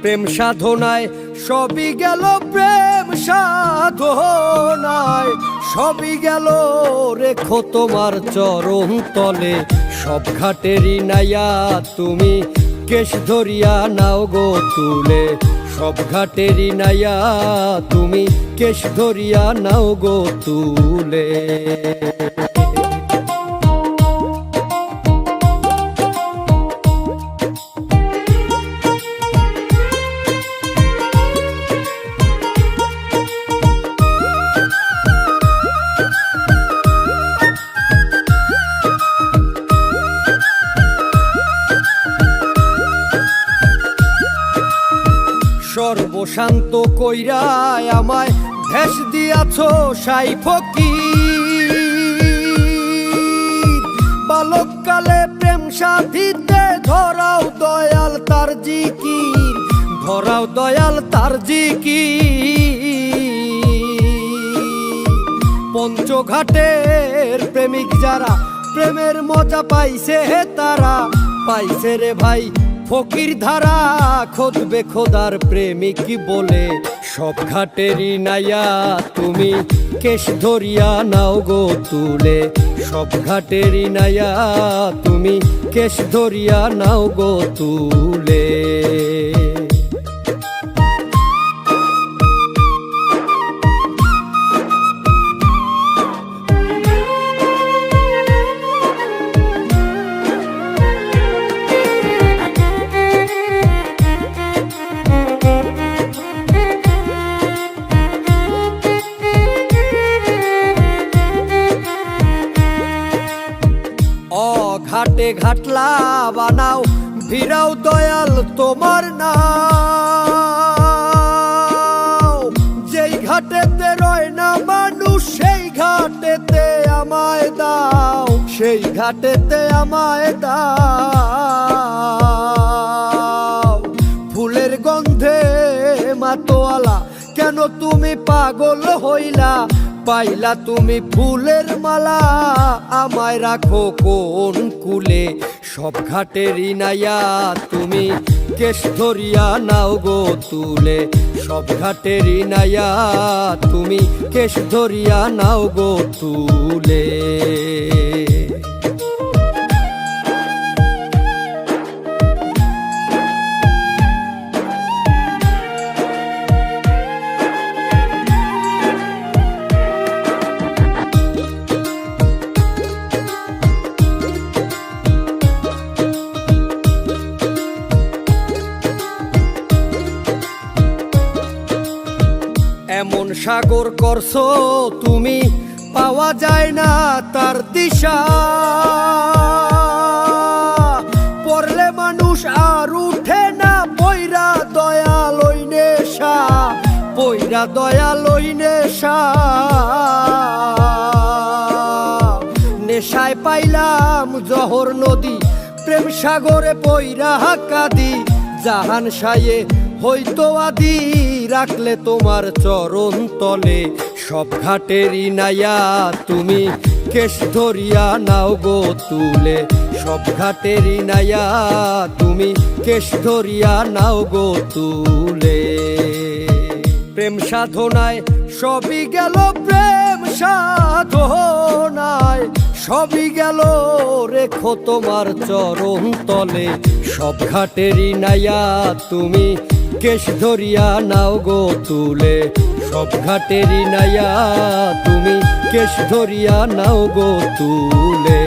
প্রেম সাধনায় সবই গেল, প্রেম সাধনায় সবই গেল, রেখো তোমার চরণ তলে। সব ঘাটেরই নাইয়া তুমি কেশ ধরিয়া নাও গো তুলে। সব ঘাটেরই নাইয়া তুমি কেশ ধরিয়া নাও গো তুলে। সর্বশান্ত কইরায় আমায় ভেষ দিয়াছ সাই ফকির। বালককালে প্রেম সাধিতে ধরাও দয়াল তার জিকির, ধরাও দয়াল তার জিকির। পঞ্চঘাটের প্রেমিক যারা প্রেমের মজা পাইছে তারা পাইছে রে ভাই ফকির ধারা। খোদবে খোদার প্রেমিক বলে সব ঘাটেরই নাইয়া তুমি কেশ ধরিয়া নাও গো তুলে। সব ঘাটেরই নাইয়া তুমি কেশ ধরিয়া নাও গো তুলে। ঘাটে ঘাটলা বানাও ভিড়াও দয়াল তোমার নাও। যেই ঘাটেতে রয় না মানুষ সেই ঘাটেতে আমায় দাও, সেই ঘাটেতে আমায় দাও। ফুলের গন্ধে মাতোয়ালা কেন তুমি পাগল হইলা, পাইলা তুমি ফুলের মালা আমায় রাখো কোন কুলে। সব ঘাটেরই নাইয়া তুমি কেশ ধরিয়া নাও গো তুলে। সব ঘাটেরই নাইয়া তুমি কেশ ধরিয়া নাও গো তুলে। এমন সাগর করছো তুমি পাওয়া যায় না তার দিশা। পড়লে মানুষ আর উঠে না পয়রা দয়াল ওই নেশা, পয়রা দয়াল ওই নেশা। নেশায় পাইলাম জহর নদী প্রেম সাগরে পয়রা কাঁদি। জাহান সায়ে হইতো আদি রাখলে তোমার চরণ তলে। সব ঘাটেরই নাইয়া তুমি কেশ ধরিয়া নাও গো তুলে। সব ঘাটেরই নাইয়া তুমি কেশ ধরিয়া নাও গো তুলে। প্রেম সাধনায় সবই গেল, প্রেম সাধনায় সবই গেল, রেখো তোমার চরণ তলে। সব ঘাটেরই নাইয়া তুমি কেশ ধরিয়া নাও গো তুলে। সব ঘাটেরই নাইয়া তুমি কেশ ধরিয়া নাও গো তুলে।